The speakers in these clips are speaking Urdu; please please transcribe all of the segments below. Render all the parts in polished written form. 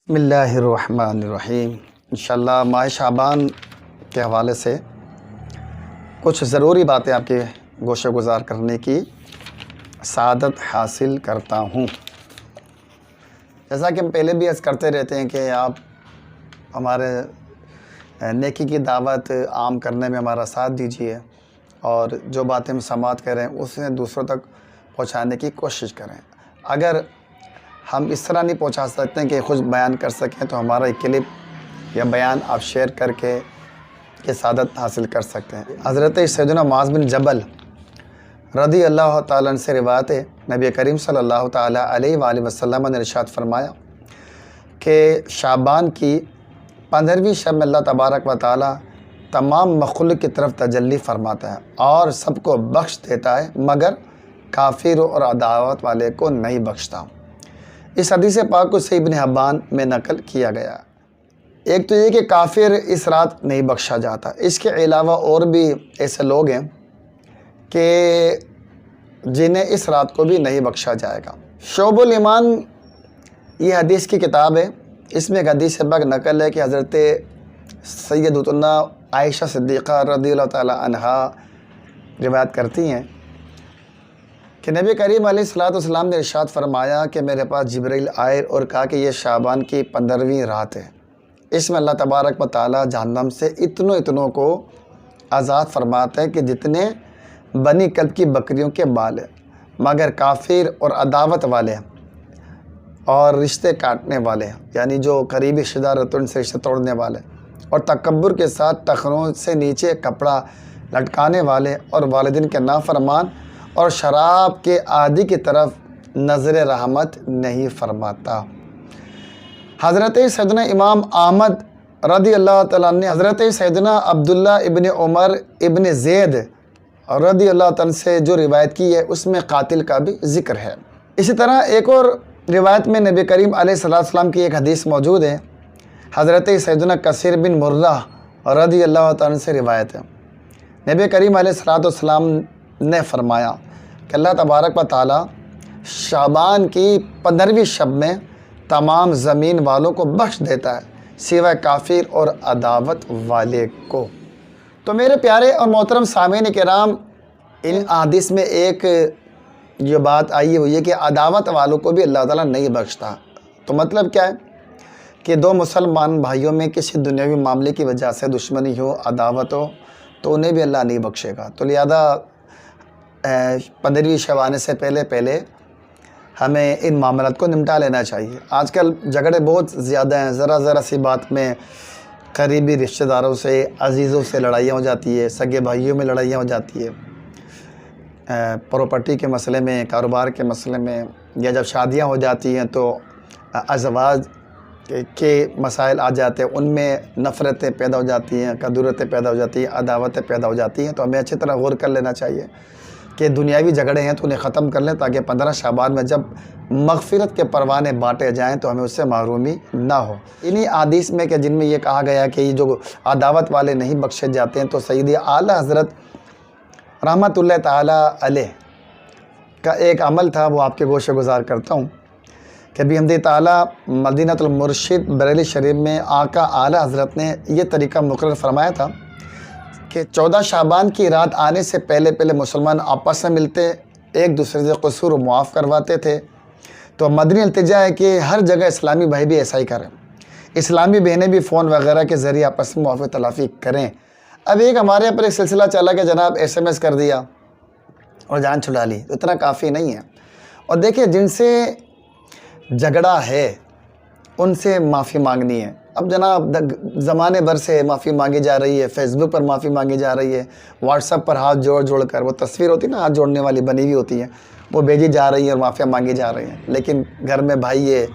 بسم اللہ الرحمن الرحیم۔ انشاءاللہ ماہ شعبان کے حوالے سے کچھ ضروری باتیں آپ کے گوشہ گزار کرنے کی سعادت حاصل کرتا ہوں۔ جیسا کہ ہم پہلے بھی عرض کرتے رہتے ہیں کہ آپ ہمارے نیکی کی دعوت عام کرنے میں ہمارا ساتھ دیجیے، اور جو باتیں ہم سماعت کریں اسے دوسروں تک پہنچانے کی کوشش کریں۔ اگر ہم اس طرح نہیں پہنچا سکتے ہیں کہ خود بیان کر سکیں تو ہمارا ایک کلپ یا بیان آپ شیئر کر کے یہ سعادت حاصل کر سکتے ہیں۔ حضرت سیدنا معاذ بن جبل رضی اللہ تعالیٰ عنہ سے روایت ہے، نبی کریم صلی اللہ تعالیٰ علیہ وآلہ وسلم نے ارشاد فرمایا کہ شعبان کی 15ویں شب میں اللہ تبارک و تعالیٰ تمام مخلوق کی طرف تجلی فرماتا ہے اور سب کو بخش دیتا ہے، مگر کافر اور عداوت والے کو نہیں بخشتا۔ اس حدیث پاک کو صحیح ابن حبان میں نقل کیا گیا۔ ایک تو یہ کہ کافر اس رات نہیں بخشا جاتا، اس کے علاوہ اور بھی ایسے لوگ ہیں کہ جنہیں اس رات کو بھی نہیں بخشا جائے گا۔ شعب الایمان یہ حدیث کی کتاب ہے، اس میں ایک حدیث پاک نقل ہے کہ حضرت سیدتنا عائشہ صدیقہ رضی اللہ تعالی عنہا روایت کرتی ہیں کہ نبی کریم علیہ السلام نے ارشاد فرمایا کہ میرے پاس جبرائیل آئے اور کہا کہ یہ شعبان کی 15ویں رات ہے، اس میں اللہ تبارک و تعالیٰ جہنم سے اتنوں کو آزاد فرماتا ہے کہ جتنے بنی کلب کی بکریوں کے بال ہیں، مگر کافر اور عداوت والے اور رشتے کاٹنے والے، یعنی جو قریبی رشتہ دار ہوتے ہیں ان سے رشتے توڑنے والے، اور تکبر کے ساتھ ٹخنوں سے نیچے کپڑا لٹکانے والے، اور والدین کے نافرمان اور شراب کے عادی کی طرف نظر رحمت نہیں فرماتا۔ حضرت سیدنا امام احمد رضی اللہ تعالیٰ عنہ نے حضرت سیدنا عبداللہ ابن عمر ابن زید رضی اللہ تعالیٰ عنہ سے جو روایت کی ہے اس میں قاتل کا بھی ذکر ہے۔ اسی طرح ایک اور روایت میں نبی کریم علیہ السلام کی ایک حدیث موجود ہے، حضرت سیدنا کثیر بن مرہ رضی اللہ تعالیٰ عنہ سے روایت ہے۔ نبی کریم علیہ السلام نے فرمایا کہ اللہ تبارک و تعالیٰ شعبان کی 15ویں شب میں تمام زمین والوں کو بخش دیتا ہے سوائے کافر اور عداوت والے کو۔ تو میرے پیارے اور محترم سامعین کرام، ان احادیث میں ایک یہ بات آئی ہوئی ہے کہ عداوت والوں کو بھی اللہ تعالیٰ نہیں بخشتا۔ تو مطلب کیا ہے کہ دو مسلمان بھائیوں میں کسی دنیاوی معاملے کی وجہ سے دشمنی ہو، عداوت ہو، تو انہیں بھی اللہ نہیں بخشے گا۔ تو لہذا 15ویں شب آنے سے پہلے ہمیں ان معاملات کو نمٹا لینا چاہیے۔ آج کل جھگڑے بہت زیادہ ہیں، ذرا سی بات میں قریبی رشتہ داروں سے، عزیزوں سے لڑائیاں ہو جاتی ہے، سگے بھائیوں میں لڑائیاں ہو جاتی ہے، پراپرٹی کے مسئلے میں، کاروبار کے مسئلے میں، یا جب شادیاں ہو جاتی ہیں تو ازواج کے مسائل آ جاتے ہیں، ان میں نفرتیں پیدا ہو جاتی ہیں، کدورتیں پیدا ہو جاتی ہیں، عداوتیں پیدا ہو جاتی ہیں۔ تو ہمیں اچھی طرح غور کر لینا چاہیے کہ دنیاوی جھگڑے ہیں تو انہیں ختم کر لیں، تاکہ 15 شعبان میں جب مغفرت کے پروانے بانٹے جائیں تو ہمیں اس سے محرومی نہ ہو۔ انہی احادیث میں کہ جن میں یہ کہا گیا کہ یہ جو عداوت والے نہیں بخشے جاتے ہیں، تو سید اعلیٰ حضرت رحمت اللہ تعالیٰ علیہ کا ایک عمل تھا، وہ آپ کے گوشہ گزار کرتا ہوں کہ بحمد تعالیٰ مدینۃ المرشد بریلی شریف میں آقا اعلیٰ حضرت نے یہ طریقہ مقرر فرمایا تھا کہ 14 شعبان کی رات آنے سے پہلے مسلمان آپس میں ملتے، ایک دوسرے سے قصور و معاف کرواتے تھے۔ تو مدنی التجا ہے کہ ہر جگہ اسلامی بھائی بھی ایسا ہی کریں، اسلامی بہنیں بھی فون وغیرہ کے ذریعے آپس میں معافی تلافی کریں۔ اب ایک ہمارے یہاں پر ایک سلسلہ چلا کہ جناب SMS کر دیا اور جان چھڑا لی، اتنا کافی نہیں ہے۔ اور دیکھیں، جن سے جھگڑا ہے ان سے معافی مانگنی ہے۔ اب جناب زمانے بھر سے معافی مانگی جا رہی ہے، فیس بک پر معافی مانگی جا رہی ہے، واٹس ایپ پر ہاتھ جوڑ کر، وہ تصویر ہوتی ہے نا ہاتھ جوڑنے والی بنی ہوئی ہوتی ہے، وہ بھیجی جا رہی ہے اور معافیاں مانگی جا رہی ہیں۔ لیکن گھر میں بھائی ہے،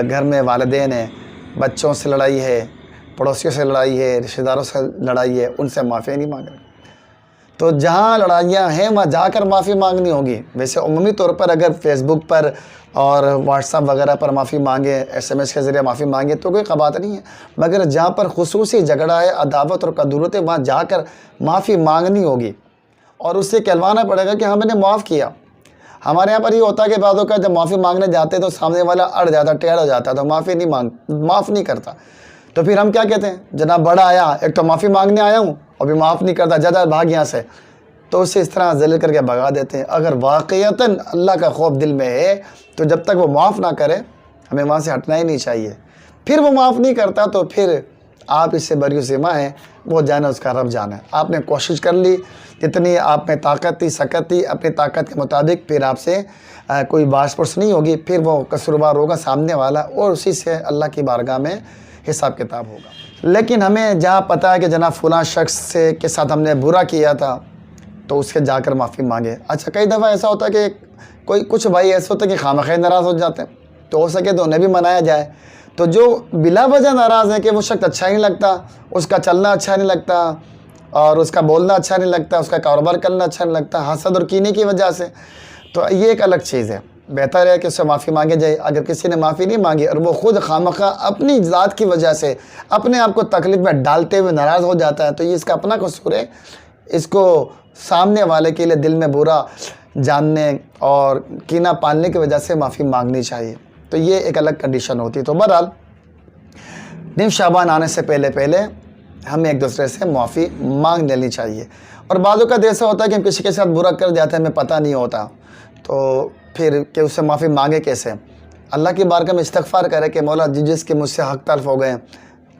گھر میں والدین ہیں، بچوں سے لڑائی ہے، پڑوسیوں سے لڑائی ہے، رشتہ داروں سے لڑائی ہے، ان سے معافی نہیں مانگ رہے۔ تو جہاں لڑائیاں ہیں وہاں جا کر معافی مانگنی ہوگی۔ ویسے عمومی طور پر اگر فیس بک پر اور واٹس ایپ وغیرہ پر معافی مانگے، SMS کے ذریعے معافی مانگے تو کوئی بات نہیں ہے، مگر جہاں پر خصوصی جھگڑا ہے، عداوت اور کدورت ہے، وہاں جا کر معافی مانگنی ہوگی اور اس سے کہلوانا پڑے گا کہ ہاں میں نے معاف کیا۔ ہمارے یہاں پر یہ ہوتا ہے کہ بعضوں کا جب معافی مانگنے جاتے تو سامنے والا اڑ جاتا، ٹیڑھ ہو جاتا، تو معاف نہیں کرتا. تو پھر ہم کیا کہتے ہیں، جناب بڑا آیا، ایک تو معافی مانگنے آیا ہوں اور بھی معاف نہیں کرتا، جدا بھاگ یہاں سے. تو اسے اس طرح ذلیل کر کے بھگا دیتے ہیں. اگر واقعتاً اللہ کا خوف دل میں ہے تو جب تک وہ معاف نہ کرے ہمیں وہاں سے ہٹنا ہی نہیں چاہیے. پھر وہ معاف نہیں کرتا تو پھر آپ اس سے بری ذمہ ہیں، وہ جانا اس کا رب جانا ہے. آپ نے کوشش کر لی، جتنی آپ میں طاقت تھی سکت تھی، اپنی طاقت کے مطابق، پھر آپ سے کوئی باس پرس نہیں ہوگی، پھر وہ قصوروار ہوگا سامنے والا، اور اسی سے اللہ کی بارگاہ میں حساب کتاب ہوگا. لیکن ہمیں جہاں پتہ ہے کہ جناب فلاں شخص کے ساتھ ہم نے برا کیا تھا تو اس کے جا کر معافی مانگے. اچھا کئی دفعہ ایسا ہوتا ہے کہ کچھ بھائی ایسے ہوتے ہیں کہ خواہ ناراض ہو جاتے ہیں، تو ہو سکے تو انہیں بھی منایا جائے. تو جو بلا وجہ ناراض ہے کہ وہ شخص اچھا نہیں لگتا، اس کا چلنا اچھا نہیں لگتا اور اس کا بولنا اچھا نہیں لگتا، اس کا کاروبار کرنا اچھا نہیں لگتا، حسد اور کینے کی وجہ سے، تو یہ ایک الگ چیز ہے. بہتر ہے کہ اس سے معافی مانگے جائے. اگر کسی نے معافی نہیں مانگی اور وہ خود خواہ اپنی ذات کی وجہ سے اپنے آپ کو تکلیف میں ڈالتے ہوئے ناراض ہو جاتا ہے تو یہ اس کا اپنا قصور ہے. اس کو سامنے والے کے لیے دل میں برا جاننے اور کینہ پالنے کی وجہ سے معافی مانگنی چاہیے. تو یہ ایک الگ کنڈیشن ہوتی ہے. تو بہرحال نیم شعبان آنے سے پہلے ہمیں ایک دوسرے سے معافی مانگ لینی چاہیے. اور بعضوں کا ایسا ہوتا ہے کہ ہم کسی کے ساتھ برا کر جاتے ہیں، ہمیں پتہ نہیں ہوتا، تو پھر کہ اس سے معافی مانگے کیسے. اللہ کی بارگاہ میں استغفار کرے کہ مولا جس کے مجھ سے حق تلف ہو گئے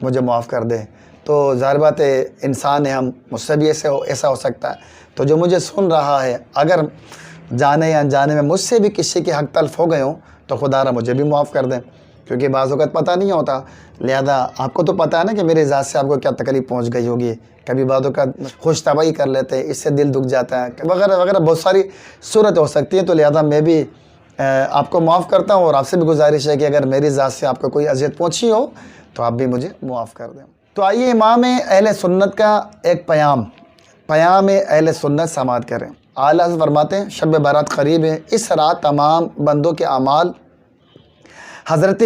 مجھے معاف کر دے. تو ظاہر بات ہے انسان ہے ہم، مجھ سے بھی ایسا ہو سکتا ہے. تو جو مجھے سن رہا ہے اگر جانے یا انجانے میں مجھ سے بھی کسی کے حق تلف ہو گئے ہوں تو خدا را مجھے بھی معاف کر دیں، کیونکہ بعض اوقات پتہ نہیں ہوتا. لہذا آپ کو تو پتہ ہے نا کہ میرے ذات سے آپ کو کیا تکلیف پہنچ گئی ہوگی. کبھی بعض اوقات خوش طبعی کر لیتے ہیں، اس سے دل دکھ جاتا ہے وغیرہ وغیرہ، بہت ساری صورت ہو سکتی ہے. تو لہذا میں بھی آپ کو معاف کرتا ہوں اور آپ سے بھی گزارش ہے کہ اگر میری ذات سے آپ کو کوئی اذیت پہنچی ہو تو آپ بھی مجھے معاف کر دیں. تو آئیے امام اہل سنت کا ایک پیام اہل سنت سماعت کریں. اعلیٰ حضرت فرماتے ہیں شب بارات قریب ہے، اس رات تمام بندوں کے اعمال حضرت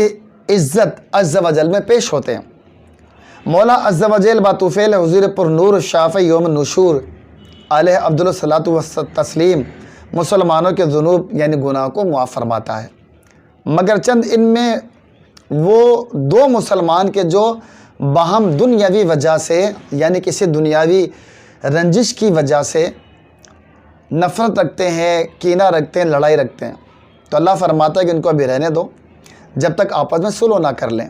عزت عز و جل میں پیش ہوتے ہیں. مولا عز و جل باتوفیل حضور پر نور شافع یوم نشور علیہ عبدالصلاۃ والتسلیم مسلمانوں کے ذنوب یعنی گناہ کو معاف فرماتا ہے، مگر چند ان میں وہ دو مسلمان کے جو باہم دنیاوی وجہ سے یعنی کسی دنیاوی رنجش کی وجہ سے نفرت رکھتے ہیں، کینہ رکھتے ہیں، لڑائی رکھتے ہیں، تو اللہ فرماتا ہے کہ ان کو ابھی رہنے دو جب تک آپس میں صلح نہ کر لیں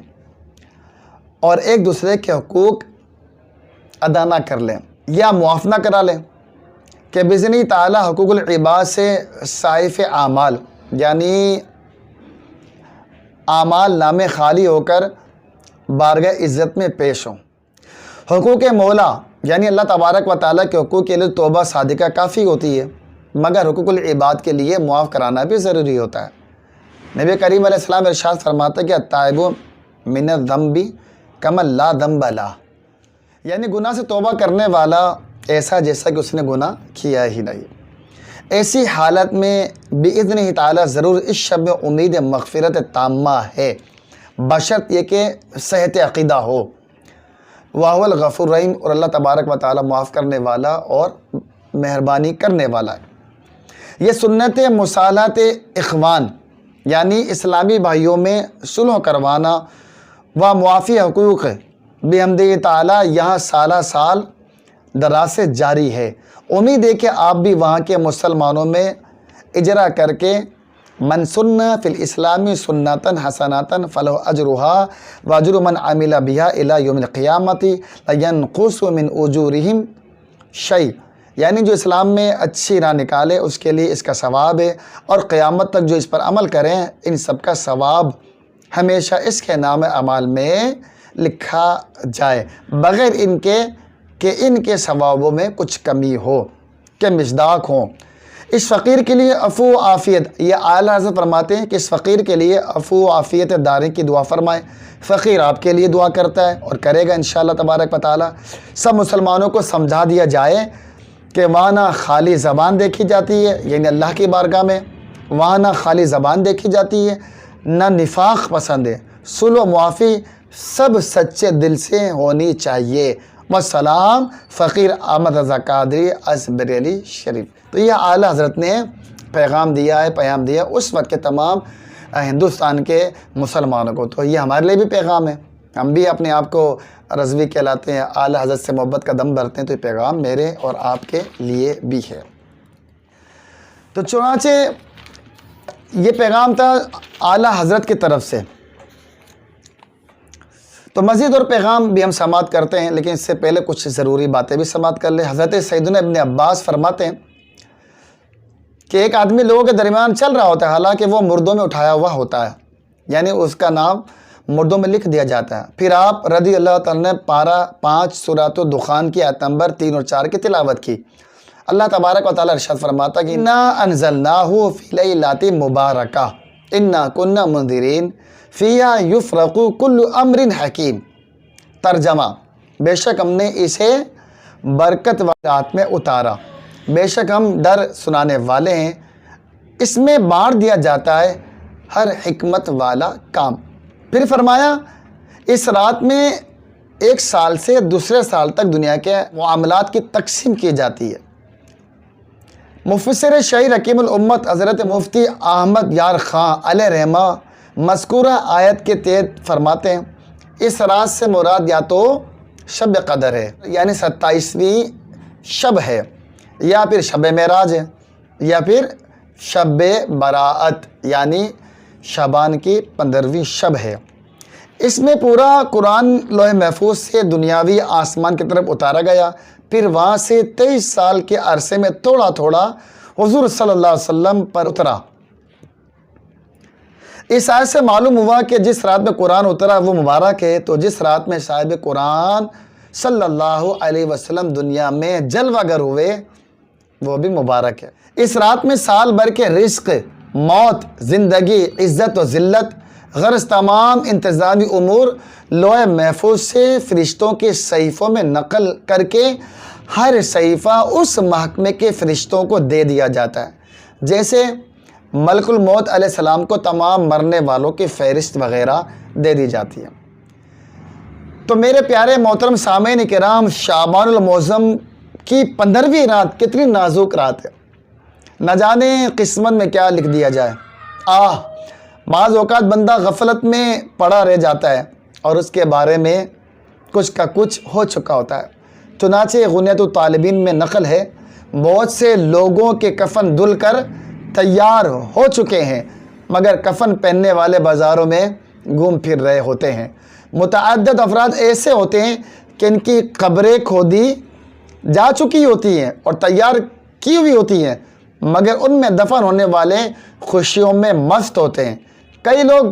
اور ایک دوسرے کے حقوق ادا نہ کر لیں یا معاف نہ کرا لیں کہ بإذن تعالیٰ حقوق العباد سے صائف اعمال یعنی اعمال نامے خالی ہو کر بارگاہ عزت میں پیش ہوں. حقوق مولا یعنی اللہ تبارک و تعالیٰ کے حقوق کے لیے توبہ صادقہ کافی ہوتی ہے، مگر حقوق العباد کے لیے معاف کرانا بھی ضروری ہوتا ہے. نبی کریم علیہ السلام ارشاد فرماتا ہے کہ التائب من الذنب کمن لا ذنب لہ، یعنی گناہ سے توبہ کرنے والا ایسا جیسا کہ اس نے گناہ کیا ہی نہیں. ایسی حالت میں بإذنہ تعالیٰ ضرور اس شب میں امید مغفرت تامہ ہے، بشرط یہ کہ صحت عقیدہ ہو. وَهُوَ الْغَفُورُ الرَّحِيمُ، اور اللہ تبارک و تعالیٰ معاف کرنے والا اور مہربانی کرنے والا ہے. یہ سنت مصالحت اخوان یعنی اسلامی بھائیوں میں صلح کروانا و معافی حقوق بحمد تعالیٰ یہاں سالہ سال دراز سے جاری ہے. امید ہے کہ آپ بھی وہاں کے مسلمانوں میں اجرا کر کے من سن فی الاسلام سنتاً حسناتاً فلہ اجرہا واجر من عمل بہا الی یوم القیامت لا ینقص من اجورہم شیء، یعنی جو اسلام میں اچھی راہ نکالے اس کے لیے اس کا ثواب ہے، اور قیامت تک جو اس پر عمل کریں ان سب کا ثواب ہمیشہ اس کے نام اعمال میں لکھا جائے بغیر ان کے کہ ان کے ثوابوں میں کچھ کمی ہو کہ مصداق ہوں. اس فقیر کے لیے عفو و عافیت، یہ اعلیٰ حضرت فرماتے ہیں کہ اس فقیر کے لیے عفو و عافیت دارے کی دعا فرمائیں. فقیر آپ کے لیے دعا کرتا ہے اور کرے گا انشاءاللہ تبارک و تعالی. سب مسلمانوں کو سمجھا دیا جائے کہ وہاں نہ خالی زبان دیکھی جاتی ہے یعنی اللہ کی بارگاہ میں، وہاں نہ خالی زبان دیکھی جاتی ہے نہ نفاق پسند ہے. صلح و معافی سب سچے دل سے ہونی چاہیے. والسلام فقیر احمد رضا قادری از بریلی شریف. تو یہ اعلیٰ حضرت نے پیغام دیا ہے، پیام دیا اس وقت کے تمام ہندوستان کے مسلمانوں کو۔ تو یہ ہمارے لیے بھی پیغام ہے، ہم بھی اپنے آپ کو رضوی کہلاتے ہیں، اعلیٰ حضرت سے محبت کا دم بھرتے ہیں، تو یہ پیغام میرے اور آپ کے لیے بھی ہے۔ تو چنانچہ یہ پیغام تھا اعلیٰ حضرت کی طرف سے۔ تو مزید اور پیغام بھی ہم سماعت کرتے ہیں، لیکن اس سے پہلے کچھ ضروری باتیں بھی سماعت کر لیں۔ حضرت سیدنا ابن عباس فرماتے ہیں کہ ایک آدمی لوگوں کے درمیان چل رہا ہوتا ہے، حالانکہ وہ مردوں میں اٹھایا ہوا ہوتا ہے، یعنی اس کا نام مردوں میں لکھ دیا جاتا ہے۔ پھر آپ رضی اللہ تعالیٰ نے پارہ 5 سورۃ الدخان کی آیت نمبر 3 اور 4 کی تلاوت کی۔ اللہ تبارک و تعالیٰ ارشاد فرماتا کہ اِنَّا أَنزَلْنَاهُ فِي لَيْلَةٍ مُبَارَكَةٍ إِنَّا كُنَّا مُنذِرِينَ فِيهَا يُفْرَقُ كُلُّ أَمْرٍ حَكِيمٍ۔ ترجمہ: بے شک ہم نے اسے برکت والی رات میں اتارا، بے شک ہم ڈر سنانے والے ہیں، اس میں بانٹ دیا جاتا ہے ہر حکمت والا کام۔ پھر فرمایا اس رات میں ایک سال سے دوسرے سال تک دنیا کے معاملات کی تقسیم کی جاتی ہے۔ مفسر شہیر حکیم الامت حضرت مفتی احمد یار خان علیہ رحمہ مذکورہ آیت کے تحت فرماتے ہیں اس رات سے مراد یا تو شب قدر ہے، یعنی 27ویں شب ہے، یا پھر شب معراج ہے، یا پھر شب براءت یعنی شعبان کی 15ویں شب ہے۔ اس میں پورا قرآن لوح محفوظ سے دنیاوی آسمان کی طرف اتارا گیا، پھر وہاں سے 23 سال کے عرصے میں تھوڑا تھوڑا حضور صلی اللہ علیہ وسلم پر اترا۔ اس آیت سے معلوم ہوا کہ جس رات میں قرآن اترا وہ مبارک ہے، تو جس رات میں صاحب قرآن صلی اللہ علیہ وسلم دنیا میں جلوہ گر ہوئے وہ بھی مبارک ہے۔ اس رات میں سال بھر کے رزق، موت، زندگی، عزت و ذلت، غرض تمام انتظامی امور لوح محفوظ سے فرشتوں کے صحیفوں میں نقل کر کے ہر صحیفہ اس محکمے کے فرشتوں کو دے دیا جاتا ہے، جیسے ملک الموت علیہ السلام کو تمام مرنے والوں کی فہرست وغیرہ دے دی جاتی ہے۔ تو میرے پیارے محترم سامعین کرام، شعبان المعظم کی 15ویں رات کتنی نازک رات ہے، نہ جانے قسمت میں کیا لکھ دیا جائے۔ بعض اوقات بندہ غفلت میں پڑا رہ جاتا ہے اور اس کے بارے میں کچھ کا کچھ ہو چکا ہوتا ہے۔ چنانچہ غنیۃ الطالبین میں نقل ہے بہت سے لوگوں کے کفن دھل کر تیار ہو چکے ہیں، مگر کفن پہننے والے بازاروں میں گھوم پھر رہے ہوتے ہیں۔ متعدد افراد ایسے ہوتے ہیں کہ ان کی قبریں کھودی جا چکی ہوتی ہیں اور تیار کی ہوئی ہوتی ہیں، مگر ان میں دفن ہونے والے خوشیوں میں مست ہوتے ہیں۔ کئی لوگ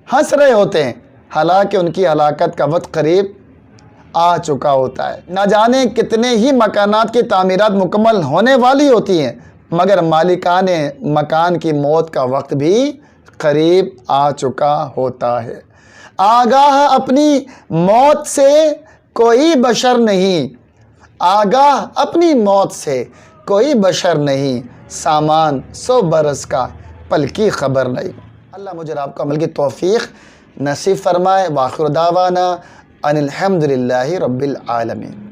ہنس رہے ہوتے ہیں، حالانکہ ان کی ہلاکت کا وقت قریب آ چکا ہوتا ہے۔ نہ جانے کتنے ہی مکانات کی تعمیرات مکمل ہونے والی ہوتی ہیں، مگر مالکان مکان کی موت کا وقت بھی قریب آ چکا ہوتا ہے۔ آگاہ اپنی موت سے کوئی بشر نہیں، آگاہ اپنی موت سے کوئی بشر نہیں، سامان 100 برس کا پل کی خبر نہیں۔ اللہ مجھے آپ کو عمل کی توفیق نصیب فرمائے۔ وآخر دعوانا ان الحمدللہ رب العالمین۔